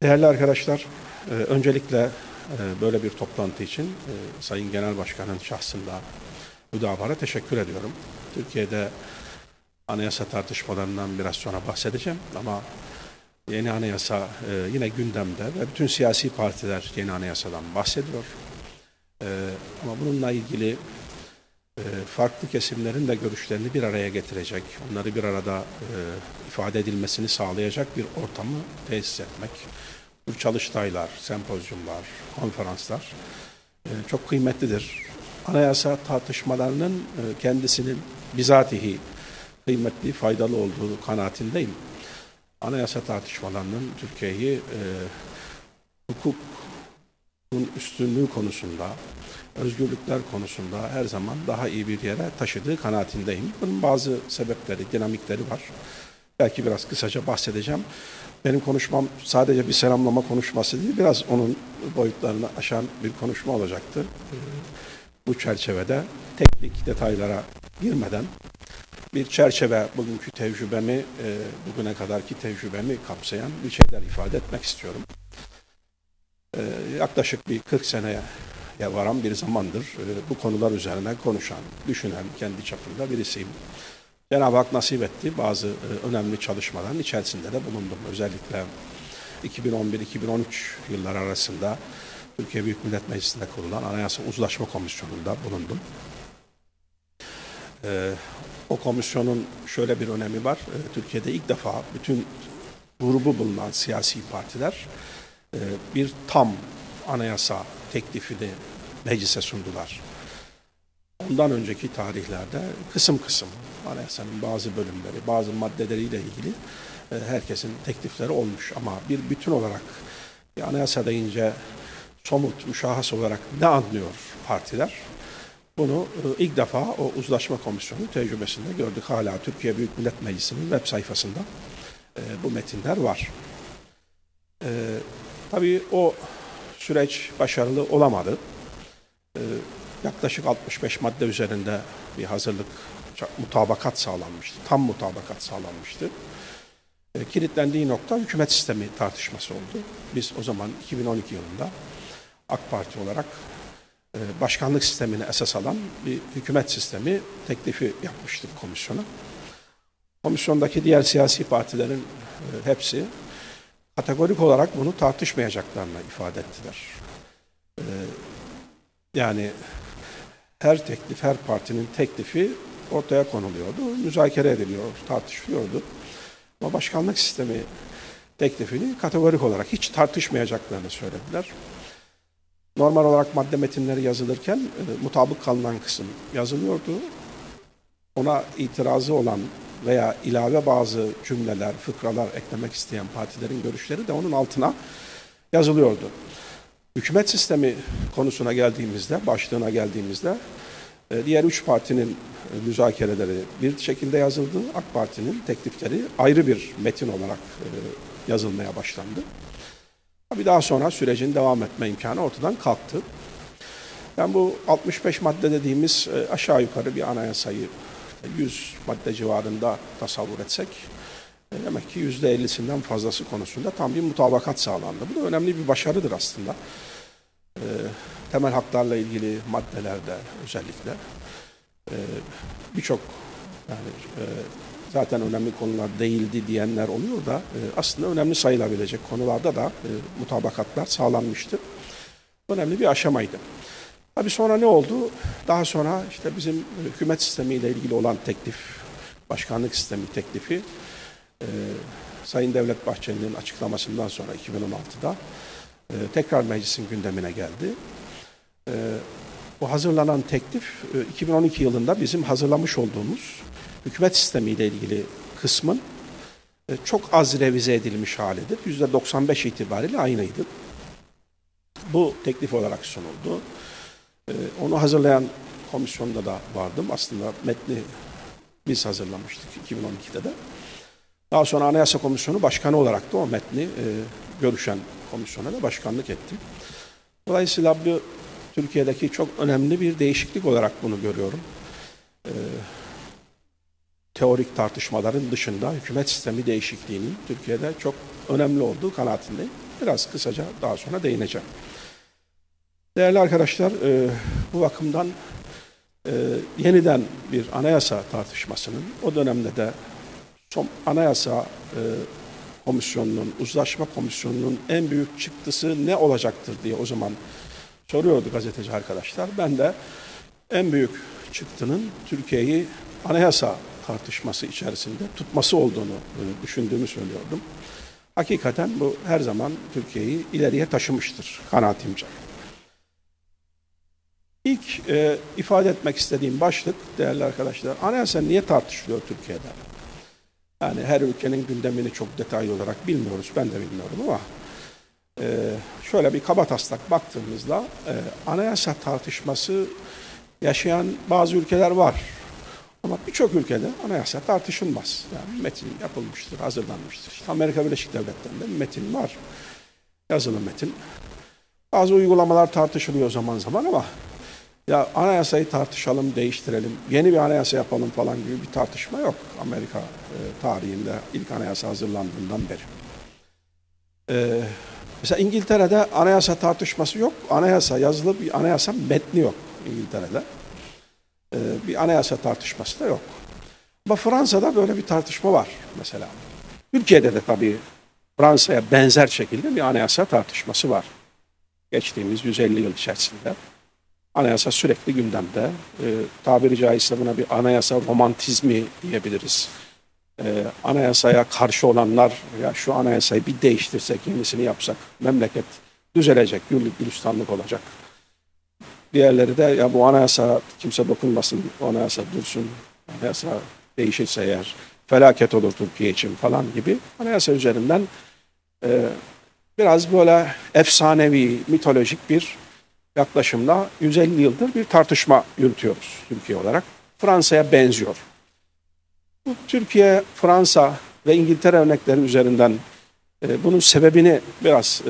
Değerli arkadaşlar, öncelikle böyle bir toplantı için Sayın Genel Başkan'ın şahsında müdavara teşekkür ediyorum. Türkiye'de anayasa tartışmalarından biraz sonra bahsedeceğim ama yeni anayasa yine gündemde ve bütün siyasi partiler yeni anayasadan bahsediyor. Ama bununla ilgili farklı kesimlerin de görüşlerini bir araya getirecek, onları bir arada ifade edilmesini sağlayacak bir ortamı tesis etmek. Bu çalıştaylar, sempozyumlar, konferanslar çok kıymetlidir. Anayasa tartışmalarının kendisinin bizatihi kıymetli, faydalı olduğu kanaatindeyim. Anayasa tartışmalarının Türkiye'yi hukukun üstünlüğü konusunda, özgürlükler konusunda her zaman daha iyi bir yere taşıdığı kanaatindeyim. Bunun bazı sebepleri, dinamikleri var. Belki biraz kısaca bahsedeceğim. Benim konuşmam sadece bir selamlama konuşması değil, biraz onun boyutlarını aşan bir konuşma olacaktı. Bu çerçevede teknik detaylara girmeden bir çerçeve, bugünkü tecrübemi, bugüne kadarki tecrübemi kapsayan bir şeyler ifade etmek istiyorum. Yaklaşık bir 40 seneye varan bir zamandır bu konular üzerine konuşan, düşünen, kendi çapında birisiyim. Cenab-ı Hak nasip etti. Bazı önemli çalışmaların içerisinde de bulundum. Özellikle 2011-2013 yılları arasında Türkiye Büyük Millet Meclisi'nde kurulan Anayasa Uzlaşma Komisyonu'nda bulundum. O komisyonun şöyle bir önemi var. Türkiye'de ilk defa bütün grubu bulunan siyasi partiler bir tam anayasa teklifini meclise sundular. Ondan önceki tarihlerde kısım kısım anayasanın bazı bölümleri, bazı maddeleriyle ilgili herkesin teklifleri olmuş. Ama bir bütün olarak anayasa deyince somut, müşahhas olarak ne anlıyor partiler? Bunu ilk defa o uzlaşma komisyonu tecrübesinde gördük. Hala Türkiye Büyük Millet Meclisi'nin web sayfasında bu metinler var. Tabii o süreç başarılı olamadı. Yaklaşık 65 madde üzerinde bir hazırlık, mutabakat sağlanmıştı. Tam mutabakat sağlanmıştı. Kilitlendiği nokta hükümet sistemi tartışması oldu. Biz o zaman 2012 yılında AK Parti olarak başkanlık sistemini esas alan bir hükümet sistemi teklifi yapmıştık komisyona. Komisyondaki diğer siyasi partilerin hepsi kategorik olarak bunu tartışmayacaklarını ifade ettiler. Yani her teklif, her partinin teklifi ortaya konuluyordu, müzakere ediliyor, tartışılıyordu. Ama başkanlık sistemi teklifini kategorik olarak hiç tartışmayacaklarını söylediler. Normal olarak madde metinleri yazılırken mutabık kalınan kısım yazılıyordu. Ona itirazı olan veya ilave bazı cümleler, fıkralar eklemek isteyen partilerin görüşleri de onun altına yazılıyordu. Hükümet sistemi konusuna geldiğimizde, başlığına geldiğimizde diğer üç partinin müzakereleri bir şekilde yazıldı. AK Parti'nin teklifleri ayrı bir metin olarak yazılmaya başlandı. Tabii daha sonra sürecin devam etme imkanı ortadan kalktı. Ben bu 65 madde dediğimiz aşağı yukarı bir anayasayı 100 madde civarında tasavvur etsek, demek ki %50'sinden fazlası konusunda tam bir mutabakat sağlandı. Bu da önemli bir başarıdır aslında. Temel haklarla ilgili maddelerde özellikle birçok zaten önemli konular değildi diyenler oluyor da aslında önemli sayılabilecek konularda da mutabakatlar sağlanmıştı. Önemli bir aşamaydı. Tabii sonra ne oldu? Daha sonra işte bizim hükümet sistemiyle ilgili olan teklif, başkanlık sistemi teklifi Sayın Devlet Bahçeli'nin açıklamasından sonra 2016'da tekrar meclisin gündemine geldi. Bu hazırlanan teklif 2012 yılında bizim hazırlamış olduğumuz hükümet sistemiyle ilgili kısmın çok az revize edilmiş halidir. %95 itibariyle aynıydı. Bu teklif olarak sunuldu. Onu hazırlayan komisyonda da vardım. Aslında metni biz hazırlamıştık 2012'de de. Daha sonra Anayasa Komisyonu Başkanı olarak da o metni görüşen komisyona da başkanlık ettim. Dolayısıyla bu Türkiye'deki çok önemli bir değişiklik olarak bunu görüyorum. Teorik tartışmaların dışında hükümet sistemi değişikliğinin Türkiye'de çok önemli olduğu kanaatindeyim. biraz kısaca daha sonra değineceğim. Değerli arkadaşlar, bu bakımdan yeniden bir anayasa tartışmasının, o dönemde de anayasa komisyonunun, uzlaşma komisyonunun en büyük çıktısı ne olacaktır diye o zaman soruyordu gazeteci arkadaşlar. Ben de en büyük çıktının Türkiye'yi anayasa tartışması içerisinde tutması olduğunu düşündüğümü söylüyordum. Hakikaten bu her zaman Türkiye'yi ileriye taşımıştır kanaatimce. İlk ifade etmek istediğim başlık değerli arkadaşlar, anayasa niye tartışılıyor Türkiye'de? Yani her ülkenin gündemini çok detaylı olarak bilmiyoruz, ben de bilmiyorum ama şöyle bir kabataslak baktığımızda anayasa tartışması yaşayan bazı ülkeler var. Ama birçok ülkede anayasa tartışılmaz. Yani metin yapılmıştır, hazırlanmıştır. İşte Amerika Birleşik Devletleri'nde metin var, yazılı metin. Bazı uygulamalar tartışılıyor zaman zaman ama ya anayasayı tartışalım, değiştirelim, yeni bir anayasa yapalım falan gibi bir tartışma yok. Amerika tarihinde ilk anayasa hazırlandığından beri. Mesela İngiltere'de anayasa tartışması yok. Anayasa, yazılı bir anayasa metni yok İngiltere'de. Bir anayasa tartışması da yok. Ama Fransa'da böyle bir tartışma var mesela. Türkiye'de de tabii Fransa'ya benzer şekilde bir anayasa tartışması var. Geçtiğimiz 150 yıl içerisinde. Anayasa sürekli gündemde. Tabiri caizse buna bir anayasa romantizmi diyebiliriz. Anayasaya karşı olanlar, ya şu anayasayı bir değiştirsek, yenisini yapsak, memleket düzelecek, güllük gülistanlık olacak. Diğerleri de ya bu anayasa kimse dokunmasın, bu anayasa dursun, anayasa değişirse eğer felaket olur Türkiye için falan gibi anayasa üzerinden biraz böyle efsanevi, mitolojik bir yaklaşımla 150 yıldır bir tartışma yürütüyoruz Türkiye olarak. Fransa'ya benziyor. Bu Türkiye, Fransa ve İngiltere örnekleri üzerinden bunun sebebini biraz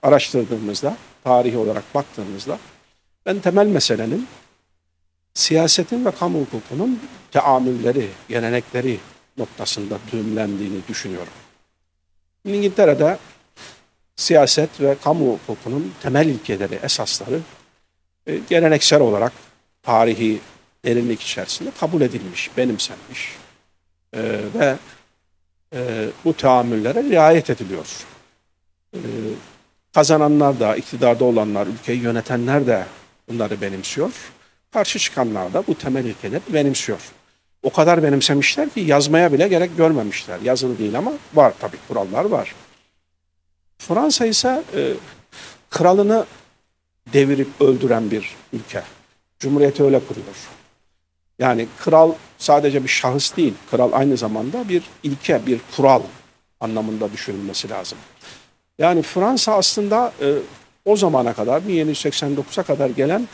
araştırdığımızda, tarihi olarak baktığımızda ben temel meselenin siyasetin ve kamu hukukunun teamülleri, gelenekleri noktasında düğümlendiğini düşünüyorum. İngiltere'de siyaset ve kamu hukukunun temel ilkeleri, esasları geleneksel olarak tarihi derinlik içerisinde kabul edilmiş, benimsenmiş ve bu teamüllere riayet ediliyor. Kazananlar da, iktidarda olanlar, ülkeyi yönetenler de bunları benimsiyor. Karşı çıkanlar da bu temel ilkeleri benimsiyor. O kadar benimsemişler ki yazmaya bile gerek görmemişler. Yazılı değil ama var tabii, kurallar var. Fransa ise kralını devirip öldüren bir ülke. Cumhuriyeti öyle kuruyor. Yani kral sadece bir şahıs değil, kral aynı zamanda bir ilke, bir kural anlamında düşünülmesi lazım. Yani Fransa aslında o zamana kadar 1789'a kadar gelen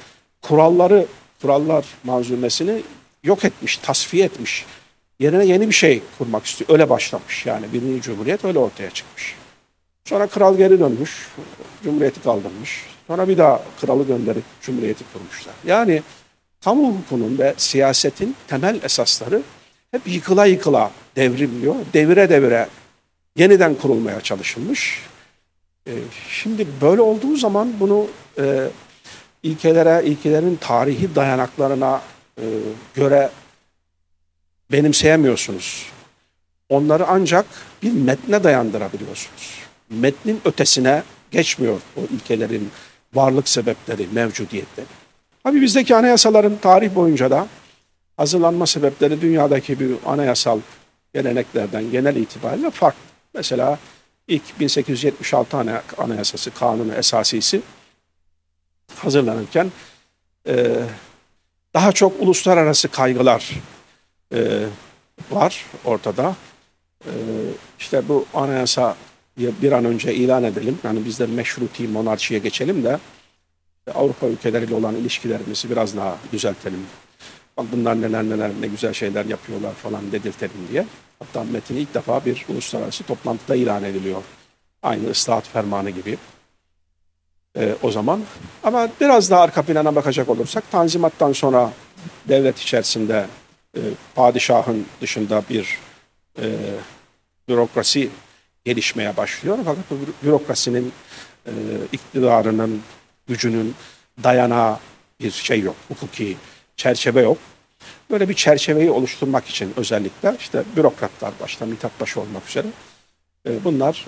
kurallar manzumesini yok etmiş, tasfiye etmiş. Yerine yeni bir şey kurmak istiyor. Öyle başlamış. Yani birinci Cumhuriyet öyle ortaya çıkmış. Sonra kral geri dönmüş, Cumhuriyeti kaldırmış. Sonra bir daha kralı gönderip Cumhuriyeti kurmuşlar. Yani kamu hukukunun ve siyasetin temel esasları hep yıkıla yıkıla devriliyor. Devire devire yeniden kurulmaya çalışılmış. Şimdi böyle olduğu zaman bunu ilkelerin tarihi dayanaklarına göre benimseyemiyorsunuz. Onları ancak bir metne dayandırabiliyorsunuz. Metnin ötesine geçmiyor o ilkelerin varlık sebepleri, mevcudiyetleri. Tabii bizdeki anayasaların tarih boyunca da hazırlanma sebepleri dünyadaki bir anayasal geleneklerden genel itibariyle farklı. Mesela ilk 1876 Anayasası, Kanunu Esasisi hazırlanırken daha çok uluslararası kaygılar var ortada. İşte bu anayasa bir an önce ilan edelim. Yani biz de meşruti monarşiye geçelim de Avrupa ülkeleriyle olan ilişkilerimizi biraz daha düzeltelim. Bak bunlar neler ne güzel şeyler yapıyorlar falan dedirtelim diye. Hatta metni ilk defa bir uluslararası toplantıda ilan ediliyor. Aynı ıslahat fermanı gibi o zaman. Ama biraz daha arka plana bakacak olursak Tanzimat'tan sonra devlet içerisinde padişahın dışında bir bürokrasi gelişmeye başlıyor. Fakat bu bürokrasinin iktidarının, gücünün dayanağı bir şey yok. Hukuki çerçeve yok. Böyle bir çerçeveyi oluşturmak için özellikle işte bürokratlar başta Mithat Paşa olmak üzere bunlar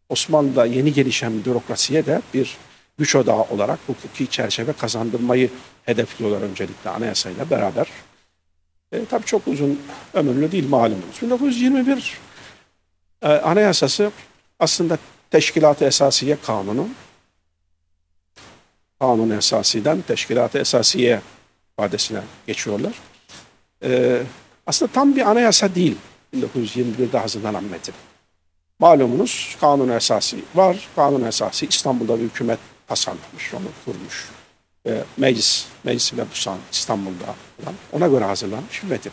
Osmanlı'da yeni gelişen bürokrasiye de bir güç odağı olarak hukuki çerçeve kazandırmayı hedefliyorlar öncelikle anayasayla beraber. Tabii çok uzun ömürlü değil malumunuz. 1921 anayasası aslında Teşkilat-ı Esasiye Kanunu. Kanun esasiden Teşkilat-ı Esasiye ifadesine geçiyorlar. Aslında tam bir anayasa değil 1921'de hazırlanan metin. Malumunuz kanun esası var. Kanun esası İstanbul'da bir hükümet tasarlamış, onu kurmuş. Meclis Mebusan İstanbul'da falan. Ona göre hazırlanmış bir metin.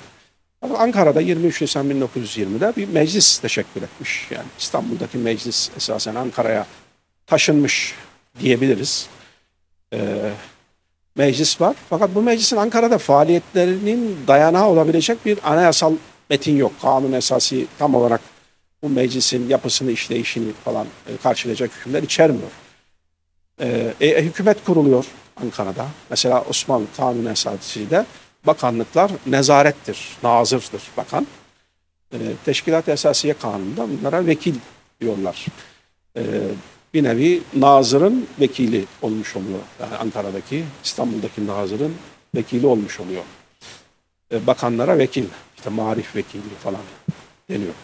Ankara'da 23 Nisan 1920'de bir meclis teşekkür etmiş. Yani İstanbul'daki meclis esasen Ankara'ya taşınmış diyebiliriz. Meclis var. Fakat bu meclisin Ankara'da faaliyetlerinin dayanağı olabilecek bir anayasal metin yok. Kanun esası tam olarak bu meclisin yapısını, işleyişini falan karşılayacak hükümler içermiyor. Hükümet kuruluyor Ankara'da. Mesela Osmanlı Kanun esasıyla bakanlıklar nezarettir, nazırdır bakan. Teşkilat-ı Esasiye Kanunu'nda bunlara vekil diyorlar. Bir nevi nazırın vekili olmuş oluyor. Yani Ankara'daki, İstanbul'daki nazırın vekili olmuş oluyor. Bakanlara vekil, işte marif vekili falan deniyor.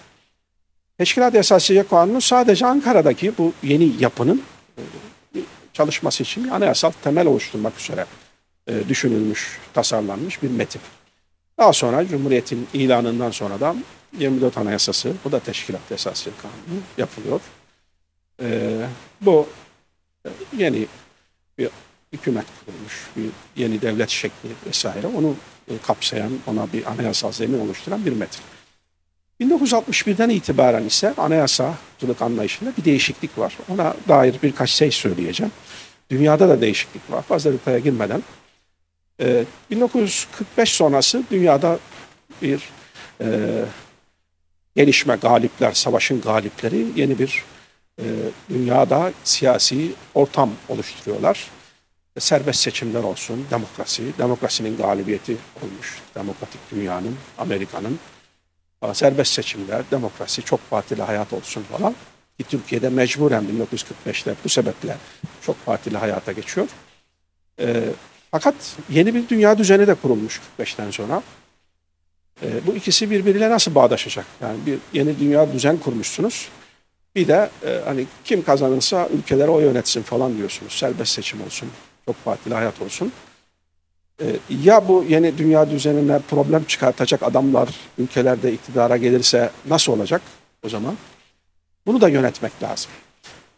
Teşkilat-ı Esasiye Kanunu sadece Ankara'daki bu yeni yapının çalışması için bir anayasal temel oluşturmak üzere düşünülmüş, tasarlanmış bir metin. Daha sonra Cumhuriyet'in ilanından sonra da 24 Anayasası, bu da Teşkilat-ı Esasiye Kanunu yapılıyor. Bu yeni bir hükümet kurulmuş, bir yeni devlet şekli vesaire onu kapsayan, ona bir anayasal zemin oluşturan bir metin. 1961'den itibaren ise anayasacılık anlayışında bir değişiklik var. Ona dair birkaç şey söyleyeceğim. Dünyada da değişiklik var. Fazla detaya girmeden. 1945 sonrası dünyada bir gelişme, galipler, savaşın galipleri yeni bir dünyada siyasi ortam oluşturuyorlar. Serbest seçimler olsun, demokrasinin galibiyeti olmuş. Demokratik dünyanın, Amerika'nın serbest seçimler, demokrasi, çok partili hayat olsun falan. Ki Türkiye'de mecburen 1945'te bu sebeple çok partili hayata geçiyor. Fakat yeni bir dünya düzeni de kurulmuş 45'ten sonra. Bu ikisi birbiriyle nasıl bağdaşacak? Yani bir yeni dünya düzen kurmuşsunuz. Bir de hani kim kazanırsa ülkeleri o yönetsin falan diyorsunuz. Serbest seçim olsun, çok partili hayat olsun. Ya bu yeni dünya düzenine problem çıkartacak adamlar ülkelerde iktidara gelirse nasıl olacak o zaman? Bunu da yönetmek lazım.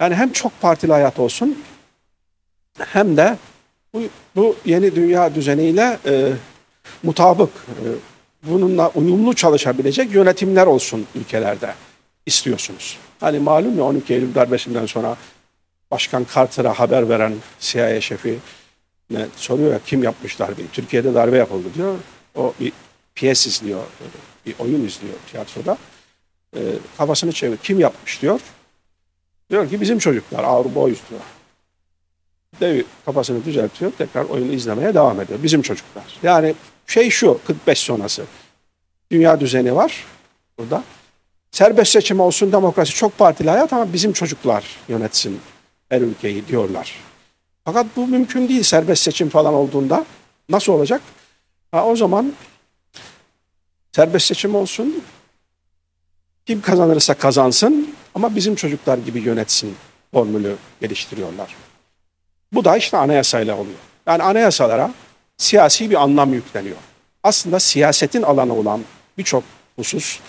Yani hem çok partili hayat olsun hem de bu yeni dünya düzeniyle mutabık, bununla uyumlu çalışabilecek yönetimler olsun ülkelerde istiyorsunuz. Hani malum ya 12 Eylül darbesinden sonra Başkan Carter'a haber veren CIA şefi soruyor ya kim yapmış darbeyi? Türkiye'de darbe yapıldı diyor. O bir piyes izliyor, bir oyun izliyor tiyatroda. Kafasını çeviriyor. Kim yapmış diyor. Diyor ki bizim çocuklar, Avrupa boyuz diyor. Devi kafasını düzeltiyor, tekrar oyunu izlemeye devam ediyor. Bizim çocuklar. Yani şey şu, 45 sonrası. Dünya düzeni var burada. Serbest seçim olsun, demokrasi, çok partili hayat ama bizim çocuklar yönetsin her ülkeyi diyorlar. Fakat bu mümkün değil serbest seçim falan olduğunda. Nasıl olacak? O zaman serbest seçim olsun, kim kazanırsa kazansın ama bizim çocuklar gibi yönetsin formülü geliştiriyorlar. Bu da işte anayasayla oluyor. Yani anayasalara siyasi bir anlam yükleniyor. Aslında siyasetin alanı olan birçok husus,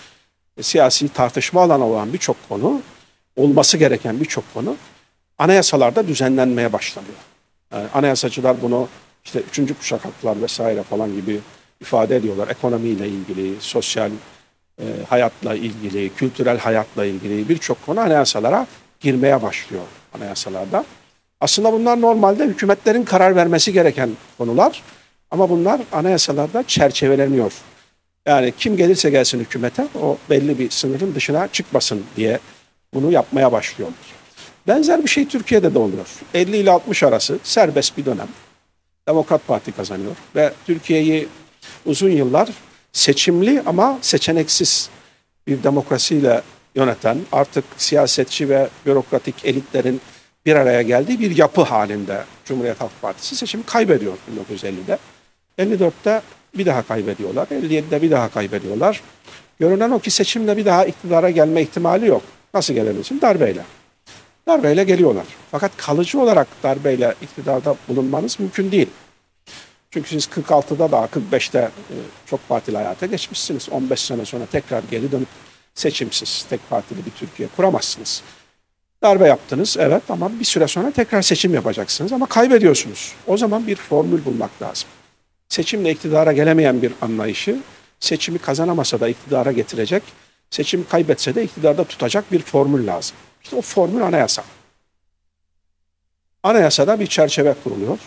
siyasi tartışma alanı olan birçok konu, olması gereken birçok konu anayasalarda düzenlenmeye başlanıyor. Yani anayasacılar bunu işte 3. kuşak haklar vesaire falan gibi ifade ediyorlar. Ekonomiyle ilgili, sosyal hayatla ilgili, kültürel hayatla ilgili birçok konu anayasalara girmeye başlıyor anayasalarda. Aslında bunlar normalde hükümetlerin karar vermesi gereken konular ama bunlar anayasalarda çerçeveleniyor. Yani kim gelirse gelsin hükümete o belli bir sınırın dışına çıkmasın diye bunu yapmaya başlıyorlar. Benzer bir şey Türkiye'de de oluyor. 50 ile 60 arası serbest bir dönem. Demokrat Parti kazanıyor ve Türkiye'yi uzun yıllar seçimli ama seçeneksiz bir demokrasiyle yöneten, artık siyasetçi ve bürokratik elitlerin bir araya geldiği bir yapı halinde Cumhuriyet Halk Partisi seçimi kaybediyor 1950'de. 54'te bir daha kaybediyorlar, 57'de bir daha kaybediyorlar. Görünen o ki seçimle bir daha iktidara gelme ihtimali yok. Nasıl gelebilirsin? Darbeyle. Darbeyle geliyorlar. Fakat kalıcı olarak darbeyle iktidarda bulunmanız mümkün değil. Çünkü siz 46'da daha 45'te çok partili hayata geçmişsiniz. 15 sene sonra tekrar geri dönüp seçimsiz, tek partili bir Türkiye kuramazsınız. Darbe yaptınız evet ama bir süre sonra tekrar seçim yapacaksınız ama kaybediyorsunuz. O zaman bir formül bulmak lazım. Seçimle iktidara gelemeyen bir anlayışı seçimi kazanamasa da iktidara getirecek, seçimi kaybetse de iktidarda tutacak bir formül lazım. İşte o formül anayasa. Anayasada bir çerçeve kuruluyor.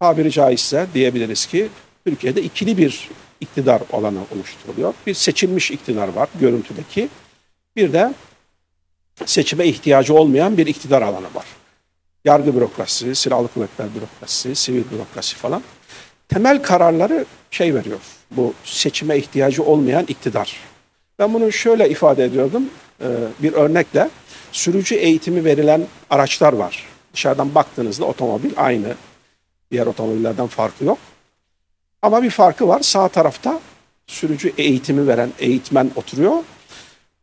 Tabiri caizse diyebiliriz ki Türkiye'de ikili bir iktidar alanı oluşturuluyor. Bir seçilmiş iktidar var görüntüdeki. Bir de seçime ihtiyacı olmayan bir iktidar alanı var. Yargı bürokrasisi, silahlı kuvvetler bürokrasisi, sivil bürokrasi falan. Temel kararları veriyor. Bu seçime ihtiyacı olmayan iktidar. Ben bunu şöyle ifade ediyordum bir örnekle. Sürücü eğitimi verilen araçlar var. Dışarıdan baktığınızda otomobil aynı. Diğer otomobillerden farkı yok. Ama bir farkı var. Sağ tarafta sürücü eğitimi veren eğitmen oturuyor.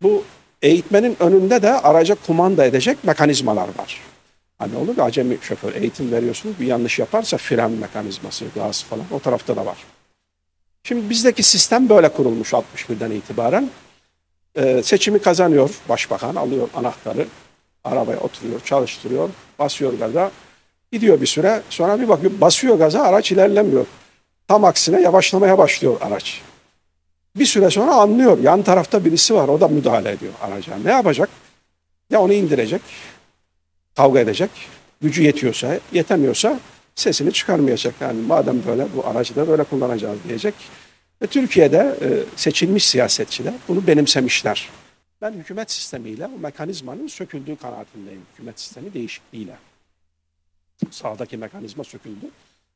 Bu eğitmenin önünde de araca kumanda edecek mekanizmalar var. Hani olur ya acemi şoför eğitim veriyorsunuz bir yanlış yaparsa fren mekanizması, gaz falan o tarafta da var. Şimdi bizdeki sistem böyle kurulmuş 61'den itibaren. Seçimi kazanıyor başbakan, alıyor anahtarı, arabaya oturuyor, çalıştırıyor, basıyor gaza. Gidiyor bir süre sonra bir bakıyor basıyor gaza araç ilerlemiyor. Tam aksine yavaşlamaya başlıyor araç. Bir süre sonra anlıyor yan tarafta birisi var o da müdahale ediyor araca. Ne yapacak? Ya onu indirecek, kavga edecek, gücü yetiyorsa, yetemiyorsa sesini çıkarmayacak. Yani madem böyle bu aracı da böyle kullanacağız diyecek. Ve Türkiye'de seçilmiş siyasetçiler bunu benimsemişler. Ben hükümet sistemiyle o mekanizmanın söküldüğü kanaatindeyim. Hükümet sistemi değişikliğiyle. Sağdaki mekanizma söküldü.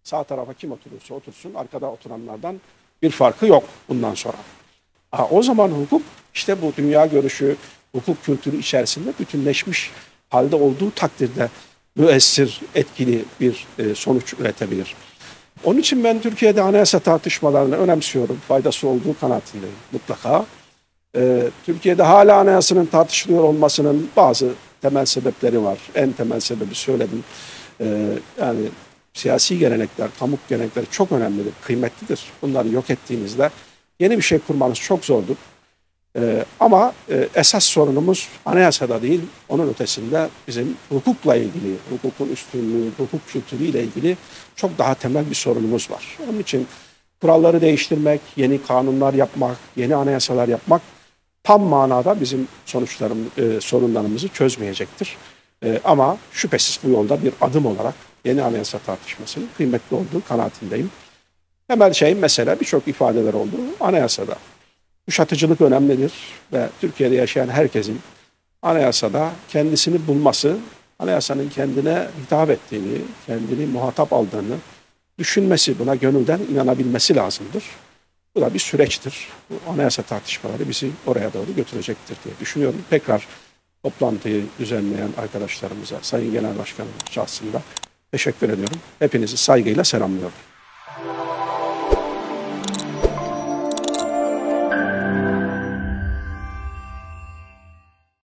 Sağ tarafa kim oturursa otursun arkada oturanlardan bir farkı yok bundan sonra. O zaman hukuk işte bu dünya görüşü, hukuk kültürü içerisinde bütünleşmiş halde olduğu takdirde müessir, etkili bir sonuç üretebilir. Onun için ben Türkiye'de anayasa tartışmalarını önemsiyorum. Faydası olduğu kanaatindeyim mutlaka. Türkiye'de hala anayasanın tartışılıyor olmasının bazı temel sebepleri var. En temel sebebi söyledim. Yani siyasi gelenekler, kamu gelenekleri çok önemlidir, kıymetlidir. Bunları yok ettiğinizde yeni bir şey kurmanız çok zordur. Ama esas sorunumuz anayasada değil, onun ötesinde bizim hukukla ilgili, hukukun üstünlüğü, hukuk kültürüyle ilgili çok daha temel bir sorunumuz var. Onun için kuralları değiştirmek, yeni kanunlar yapmak, yeni anayasalar yapmak tam manada bizim sorunlarımızı çözmeyecektir. Ama şüphesiz bu yolda bir adım olarak yeni anayasa tartışmasının kıymetli olduğu kanaatindeyim. Temel mesele birçok ifadeler olduğu anayasada. Kuşatıcılık önemlidir ve Türkiye'de yaşayan herkesin anayasada kendisini bulması, anayasanın kendine hitap ettiğini, kendini muhatap aldığını düşünmesi, buna gönülden inanabilmesi lazımdır. Bu da bir süreçtir. Bu anayasa tartışmaları bizi oraya doğru götürecektir diye düşünüyorum. Tekrar toplantıyı düzenleyen arkadaşlarımıza, Sayın Genel Başkanım şahsında teşekkür ediyorum. Hepinizi saygıyla selamlıyorum.